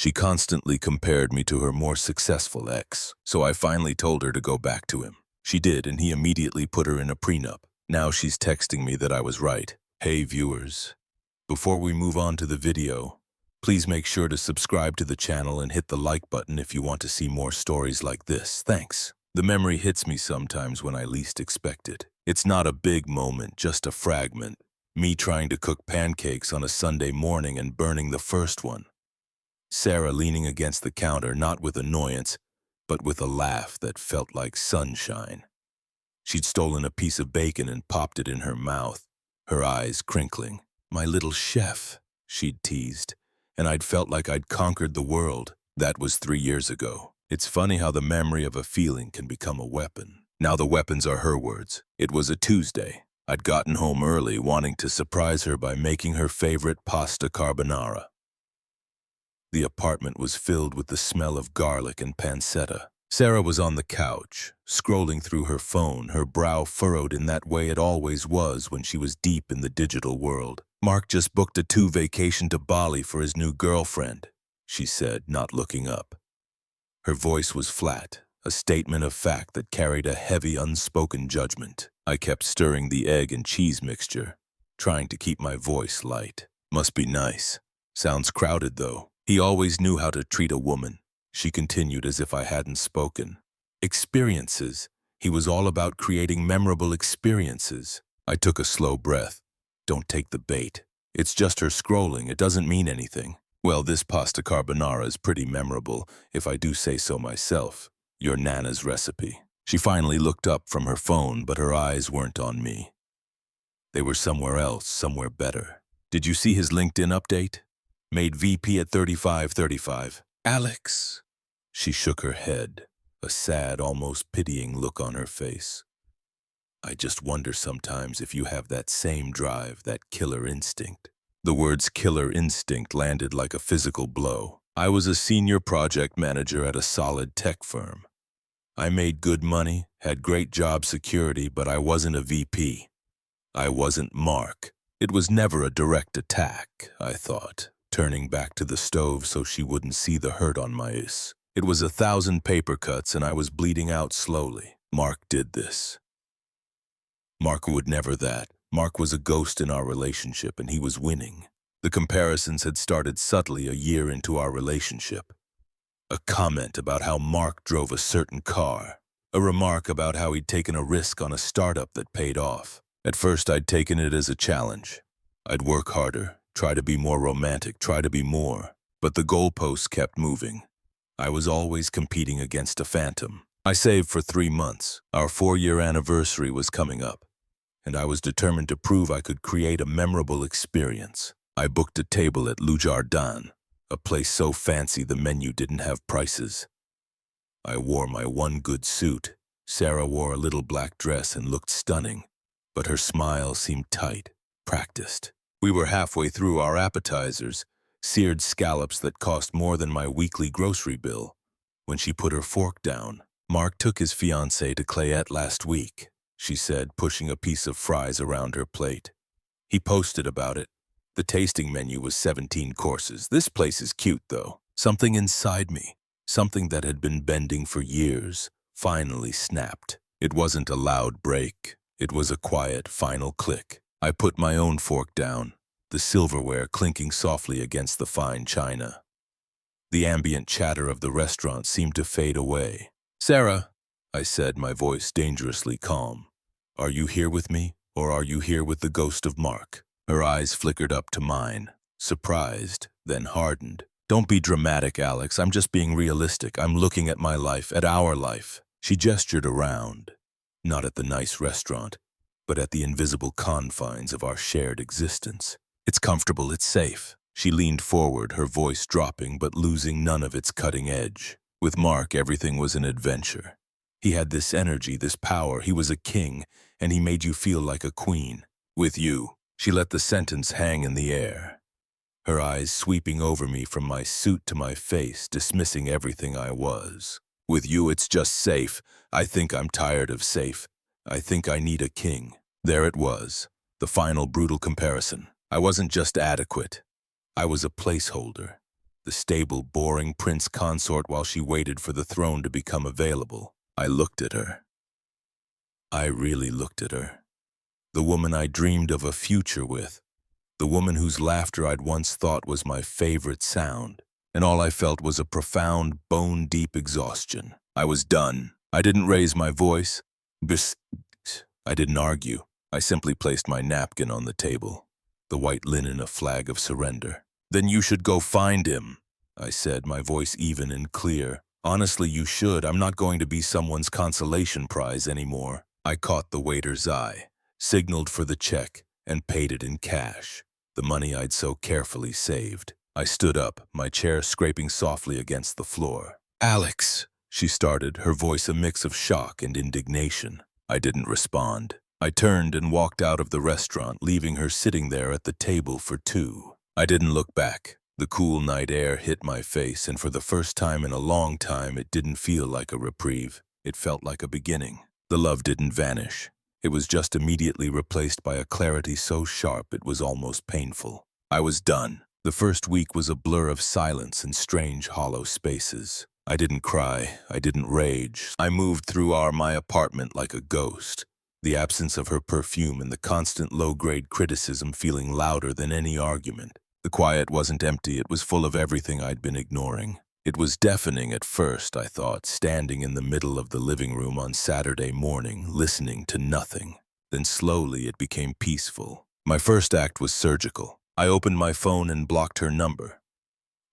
She constantly compared me to her more successful ex, so I finally told her to go back to him. She did, and he immediately put her in a prenup. Now she's texting me that I was right. Hey viewers, before we move on to the video, please make sure to subscribe to the channel and hit the like button if you want to see more stories like this. Thanks. The memory hits me sometimes when I least expect it. It's not a big moment, just a fragment. Me trying to cook pancakes on a Sunday morning and burning the first one. Sarah leaning against the counter, not with annoyance, but with a laugh that felt like sunshine. She'd stolen a piece of bacon and popped it in her mouth, her eyes crinkling. My little chef, she'd teased, and I'd felt like I'd conquered the world. That was 3 years ago. It's funny how the memory of a feeling can become a weapon. Now the weapons are her words. It was a Tuesday. I'd gotten home early, wanting to surprise her by making her favorite pasta carbonara. The apartment was filled with the smell of garlic and pancetta. Sarah was on the couch, scrolling through her phone, her brow furrowed in that way it always was when she was deep in the digital world. Mark just booked a 2 vacation to Bali for his new girlfriend, she said, not looking up. Her voice was flat, a statement of fact that carried a heavy, unspoken judgment. I kept stirring the egg and cheese mixture, trying to keep my voice light. Must be nice. Sounds crowded, though. He always knew how to treat a woman, she continued as if I hadn't spoken. Experiences. He was all about creating memorable experiences. I took a slow breath. Don't take the bait. It's just her scrolling. It doesn't mean anything. Well, this pasta carbonara is pretty memorable, if I do say so myself. Your Nana's recipe. She finally looked up from her phone, but her eyes weren't on me. They were somewhere else, somewhere better. Did you see his LinkedIn update? Made VP at 35. Alex. She shook her head, a sad, almost pitying look on her face. I just wonder sometimes if you have that same drive, that killer instinct. The words killer instinct landed like a physical blow. I was a senior project manager at a solid tech firm. I made good money, had great job security, but I wasn't a VP. I wasn't Mark. It was never a direct attack, I thought, turning back to the stove so she wouldn't see the hurt on my face. It was 1,000 paper cuts and I was bleeding out slowly. Mark did this. Mark would never that. Mark was a ghost in our relationship and he was winning. The comparisons had started subtly a year into our relationship. A comment about how Mark drove a certain car. A remark about how he'd taken a risk on a startup that paid off. At first I'd taken it as a challenge. I'd work harder, try to be more romantic, try to be more. But the goalposts kept moving. I was always competing against a phantom. I saved for 3 months. Our 4-year anniversary was coming up, and I was determined to prove I could create a memorable experience. I booked a table at Le Jardin, a place so fancy the menu didn't have prices. I wore my one good suit. Sarah wore a little black dress and looked stunning, but her smile seemed tight, practiced. We were halfway through our appetizers, seared scallops that cost more than my weekly grocery bill, when she put her fork down. Mark took his fiancée to Clayette last week, she said, pushing a piece of fries around her plate. He posted about it. The tasting menu was 17 courses. This place is cute, though. Something inside me, something that had been bending for years, finally snapped. It wasn't a loud break. It was a quiet, final click. I put my own fork down, the silverware clinking softly against the fine china. The ambient chatter of the restaurant seemed to fade away. Sarah, I said, my voice dangerously calm. Are you here with me, or are you here with the ghost of Mark? Her eyes flickered up to mine, surprised, then hardened. Don't be dramatic, Alex. I'm just being realistic. I'm looking at my life, at our life. She gestured around, not at the nice restaurant, but at the invisible confines of our shared existence. It's comfortable, it's safe. She leaned forward, her voice dropping but losing none of its cutting edge. With Mark, everything was an adventure. He had this energy, this power. He was a king, and he made you feel like a queen. With you, she let the sentence hang in the air, her eyes sweeping over me from my suit to my face, dismissing everything I was. With you, it's just safe. I think I'm tired of safe. I think I need a king. There it was, the final brutal comparison. I wasn't just adequate. I was a placeholder. the stable, boring prince consort while she waited for the throne to become available. I looked at her. I really looked at her. The woman I dreamed of a future with. The woman whose laughter I'd once thought was my favorite sound. And all I felt was a profound, bone-deep exhaustion. I was done. I didn't raise my voice. I didn't argue. I simply placed my napkin on the table, the white linen a flag of surrender. "Then you should go find him," I said, my voice even and clear. "Honestly, you should. I'm not going to be someone's consolation prize anymore." I caught the waiter's eye, signaled for the check, and paid it in cash, the money I'd so carefully saved. I stood up, my chair scraping softly against the floor. "Alex," she started, her voice a mix of shock and indignation. I didn't respond. I turned and walked out of the restaurant, leaving her sitting there at the table for two. I didn't look back. The cool night air hit my face, and for the first time in a long time, it didn't feel like a reprieve. It felt like a beginning. The love didn't vanish. It was just immediately replaced by a clarity so sharp it was almost painful. I was done. The first week was a blur of silence and strange hollow spaces. I didn't cry. I didn't rage. I moved through my apartment like a ghost, the absence of her perfume and the constant low-grade criticism feeling louder than any argument. The quiet wasn't empty. It was full of everything I'd been ignoring. It was deafening at first, I thought, standing in the middle of the living room on Saturday morning, listening to nothing. Then slowly it became peaceful. My first act was surgical. I opened my phone and blocked her number.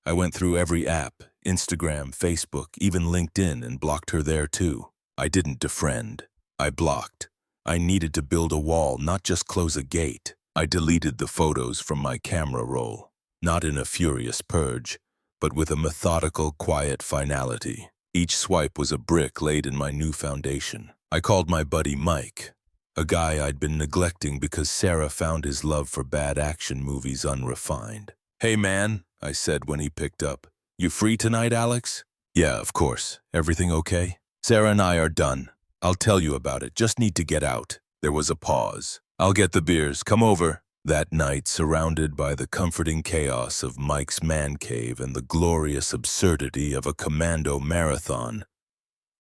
I went through every app, Instagram, Facebook, even LinkedIn, and blocked her there too. I didn't defriend. I blocked. I needed to build a wall, not just close a gate. I deleted the photos from my camera roll, not in a furious purge, but with a methodical, quiet finality. Each swipe was a brick laid in my new foundation. I called my buddy Mike, a guy I'd been neglecting because Sarah found his love for bad action movies unrefined. "Hey man," I said when he picked up. "You free tonight, Alex?" "Yeah, of course. Everything okay?" "Sarah and I are done. I'll tell you about it. Just need to get out." There was a pause. "I'll get the beers. Come over." That night, surrounded by the comforting chaos of Mike's man cave and the glorious absurdity of a commando marathon,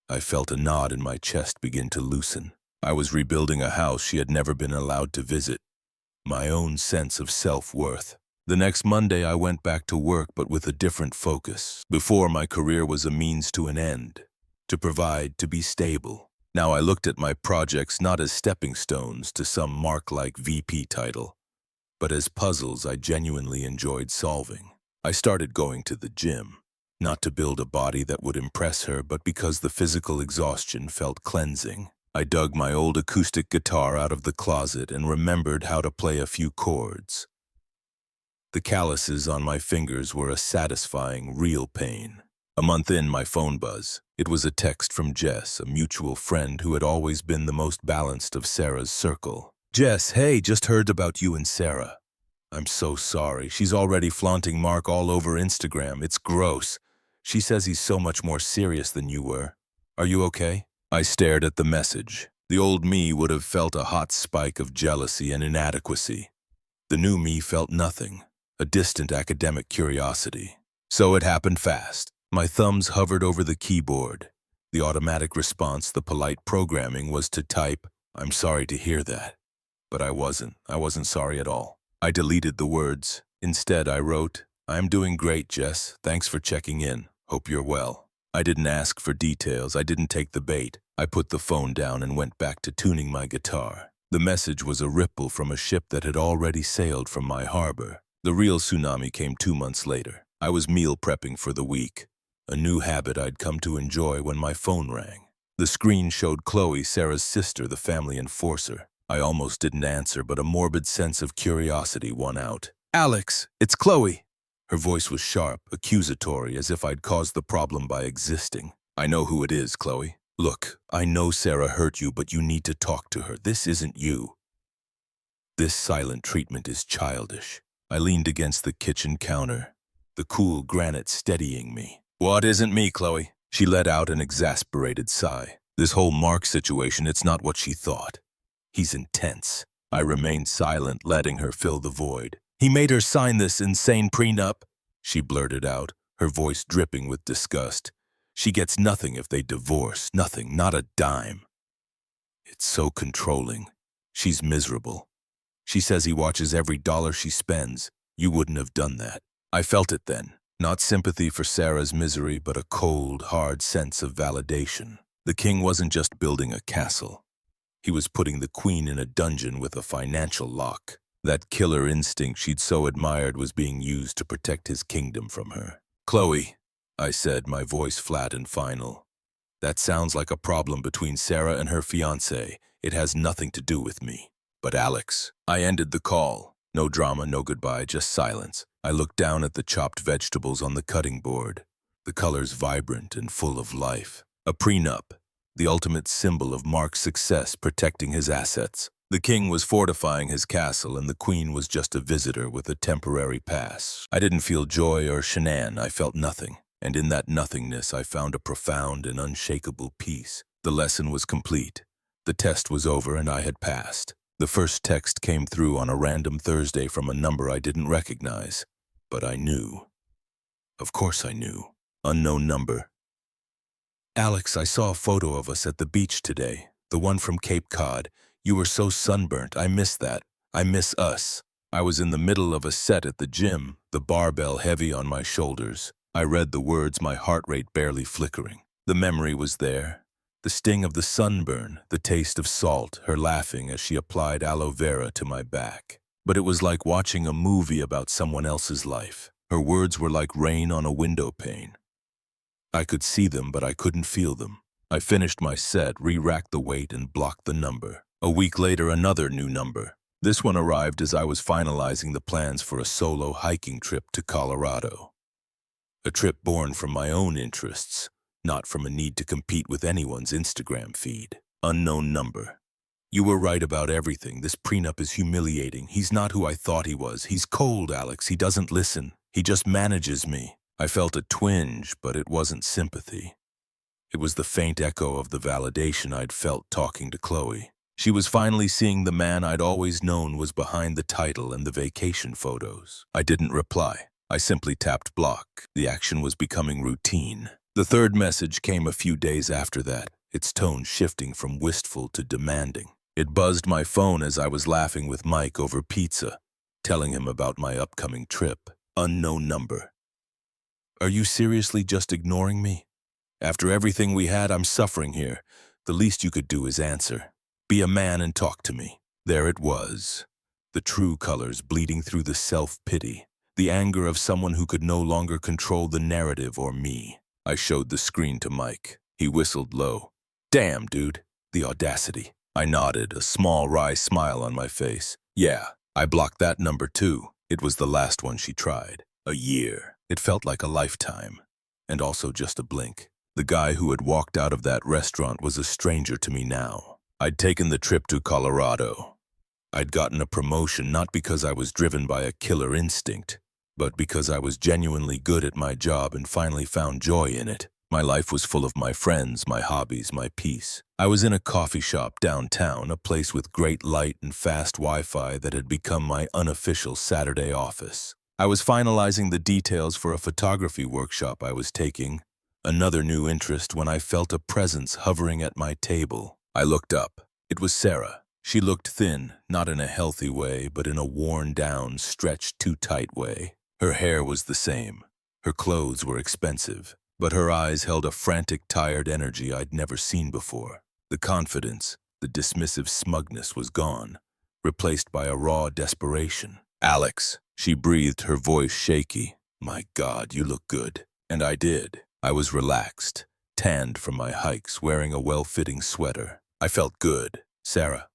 I felt a knot in my chest begin to loosen. I was rebuilding a house she had never been allowed to visit. My own sense of self-worth. The next Monday, I went back to work, but with a different focus. Before, my career was a means to an end, to provide, to be stable. Now I looked at my projects not as stepping stones to some mark-like VP title, but as puzzles I genuinely enjoyed solving. I started going to the gym, not to build a body that would impress her, but because the physical exhaustion felt cleansing. I dug my old acoustic guitar out of the closet and remembered how to play a few chords. The calluses on my fingers were a satisfying, real pain. A month in, my phone buzz. It was a text from Jess, a mutual friend who had always been the most balanced of Sarah's circle. "Jess, hey, just heard about you and Sarah. I'm so sorry. She's already flaunting Mark all over Instagram. It's gross. She says he's so much more serious than you were. Are you okay?" I stared at the message. The old me would have felt a hot spike of jealousy and inadequacy. The new me felt nothing, a distant academic curiosity. So it happened fast. My thumbs hovered over the keyboard. The automatic response, the polite programming, was to type, "I'm sorry to hear that." But I wasn't sorry at all. I deleted the words. Instead, I wrote, "I'm doing great, Jess. Thanks for checking in. Hope you're well." I didn't ask for details. I didn't take the bait. I put the phone down and went back to tuning my guitar. The message was a ripple from a ship that had already sailed from my harbor. The real tsunami came 2 months later. I was meal prepping for the week, a new habit I'd come to enjoy when my phone rang. The screen showed Chloe, Sarah's sister, the family enforcer. I almost didn't answer, but a morbid sense of curiosity won out. "Alex, it's Chloe." Her voice was sharp, accusatory, as if I'd caused the problem by existing. "I know who it is, Chloe. Look, I know Sarah hurt you, but you need to talk to her. This isn't you. This silent treatment is childish." I leaned against the kitchen counter, the cool granite steadying me. "What isn't me, Chloe?" She let out an exasperated sigh. This whole Mark situation, it's not what she thought. He's intense. I remained silent, letting her fill the void. "He made her sign this insane prenup," she blurted out. her voice dripping with disgust. She gets nothing if they divorce, nothing, not a dime. It's so controlling. She's miserable. She says he watches every dollar she spends. You wouldn't have done that. I felt it then. Not sympathy for Sarah's misery, but a cold, hard sense of validation. The king wasn't just building a castle. He was putting the queen in a dungeon with a financial lock. That killer instinct she'd so admired was being used to protect his kingdom from her. "Chloe," I said, my voice flat and final. "That sounds like a problem between Sarah and her fiancé. It has nothing to do with me." "But Alex." I ended the call. No drama, no goodbye, just silence. I looked down at the chopped vegetables on the cutting board, the colors vibrant and full of life. A prenup, the ultimate symbol of Mark's success protecting his assets. The king was fortifying his castle and the queen was just a visitor with a temporary pass. I didn't feel joy or shenan, I felt nothing. And in that nothingness I found a profound and unshakable peace. The lesson was complete. The test was over and I had passed. The first text came through on a random Thursday from a number I didn't recognize. But I knew. Of course I knew. Unknown number. "Alex, I saw a photo of us at the beach today. The one from Cape Cod. You were so sunburnt. I miss that. I miss us." I was in the middle of a set at the gym, the barbell heavy on my shoulders. I read the words, my heart rate barely flickering. The memory was there. The sting of the sunburn, the taste of salt, her laughing as she applied aloe vera to my back. But it was like watching a movie about someone else's life. Her words were like rain on a window pane. I could see them, but I couldn't feel them. I finished my set, re-racked the weight, and blocked the number. A week later, another new number. This one arrived as I was finalizing the plans for a solo hiking trip to Colorado. A trip born from my own interests, not from a need to compete with anyone's Instagram feed. Unknown number. "You were right about everything. This prenup is humiliating. He's not who I thought he was. He's cold, Alex. He doesn't listen. He just manages me." I felt a twinge, but it wasn't sympathy. It was the faint echo of the validation I'd felt talking to Chloe. She was finally seeing the man I'd always known was behind the title and the vacation photos. I didn't reply. I simply tapped block. The action was becoming routine. The third message came a few days after that, its tone shifting from wistful to demanding. It buzzed my phone as I was laughing with Mike over pizza, telling him about my upcoming trip. Unknown number. "Are you seriously just ignoring me? After everything we had, I'm suffering here. The least you could do is answer. Be a man and talk to me." There it was. The true colors bleeding through the self-pity. The anger of someone who could no longer control the narrative or me. I showed the screen to Mike. He whistled low. "Damn, dude. The audacity." I nodded, a small wry smile on my face. "Yeah, I blocked that number too. It was the last one she tried. A year. It felt like a lifetime. And also just a blink. The guy who had walked out of that restaurant was a stranger to me now. I'd taken the trip to Colorado. I'd gotten a promotion not because I was driven by a killer instinct, but because I was genuinely good at my job and finally found joy in it. My life was full of my friends, my hobbies, my peace. I was in a coffee shop downtown, a place with great light and fast Wi-Fi that had become my unofficial Saturday office. I was finalizing the details for a photography workshop I was taking, another new interest, when I felt a presence hovering at my table. I looked up. It was Sarah. She looked thin, not in a healthy way, but in a worn-down, stretched too tight way. Her hair was the same. Her clothes were expensive, but her eyes held a frantic, tired energy I'd never seen before. The confidence, the dismissive smugness was gone, replaced by a raw desperation. "Alex," she breathed, her voice shaky. "My God, you look good." And I did. I was relaxed, tanned from my hikes, wearing a well-fitting sweater. I felt good. "Sarah."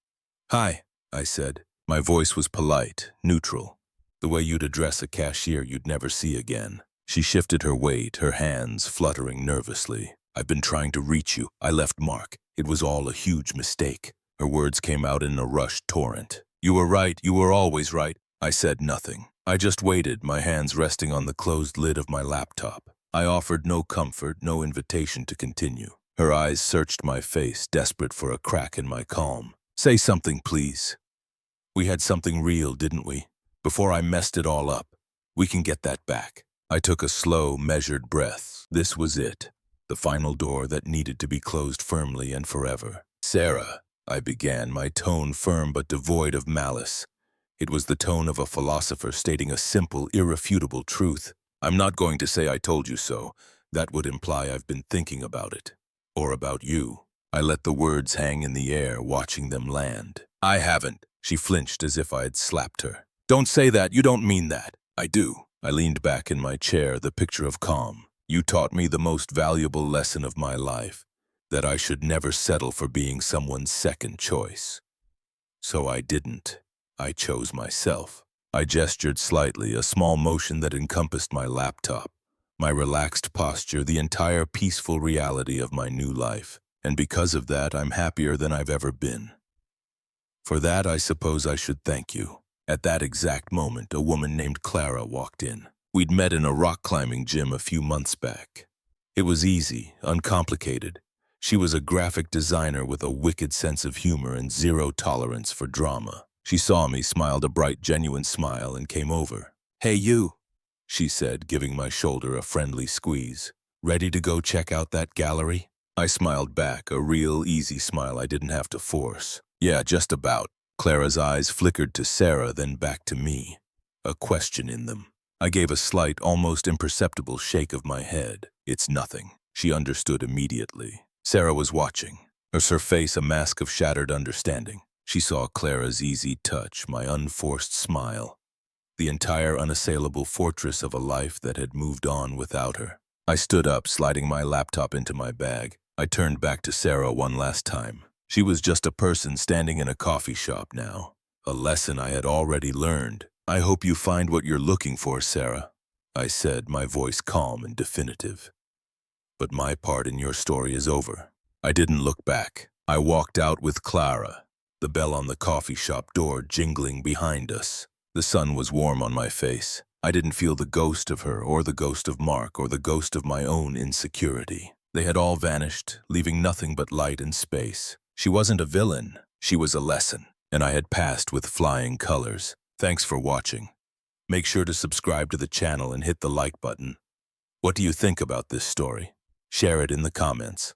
"Hi," I said. My voice was polite, neutral, the way you'd address a cashier you'd never see again. She shifted her weight, her hands fluttering nervously. "I've been trying to reach you. I left Mark. It was all a huge mistake." Her words came out in a rushed torrent. "You were right. You were always right." I said nothing. I just waited, my hands resting on the closed lid of my laptop. I offered no comfort, no invitation to continue. Her eyes searched my face, desperate for a crack in my calm. "Say something, please. We had something real, didn't we? Before I messed it all up. We can get that back." I took a slow, measured breath. This was it. The final door that needed to be closed firmly and forever. "Sarah," I began, my tone firm but devoid of malice. It was the tone of a philosopher stating a simple, irrefutable truth. "I'm not going to say I told you so. That would imply I've been thinking about it. Or about you." I let the words hang in the air, watching them land. "I haven't." She flinched as if I had slapped her. "Don't say that. You don't mean that." "I do." I leaned back in my chair, the picture of calm. "You taught me the most valuable lesson of my life, that I should never settle for being someone's second choice. So I didn't. I chose myself." I gestured slightly, a small motion that encompassed my laptop, my relaxed posture, the entire peaceful reality of my new life. And because of that, I'm happier than I've ever been. For that, I suppose I should thank you. At that exact moment, a woman named Clara walked in. We'd met in a rock climbing gym a few months back. It was easy, uncomplicated. She was a graphic designer with a wicked sense of humor and zero tolerance for drama. She saw me, smiled a bright, genuine smile, and came over. "Hey, you," she said, giving my shoulder a friendly squeeze. "Ready to go check out that gallery?" I smiled back, a real, easy smile I didn't have to force. "Yeah, just about." Clara's eyes flickered to Sarah, then back to me, a question in them. I gave a slight, almost imperceptible shake of my head. "It's nothing." She understood immediately. Sarah was watching, her face a mask of shattered understanding. She saw Clara's easy touch, my unforced smile, the entire unassailable fortress of a life that had moved on without her. I stood up, sliding my laptop into my bag. I turned back to Sarah one last time. She was just a person standing in a coffee shop now. A lesson I had already learned. "I hope you find what you're looking for, Sarah," I said, my voice calm and definitive. "But my part in your story is over." I didn't look back. I walked out with Clara, the bell on the coffee shop door jingling behind us. The sun was warm on my face. I didn't feel the ghost of her, or the ghost of Mark, or the ghost of my own insecurity. They had all vanished, leaving nothing but light and space. She wasn't a villain. She was a lesson, and I had passed with flying colors. Thanks for watching. Make sure to subscribe to the channel and hit the like button. What do you think about this story? Share it in the comments.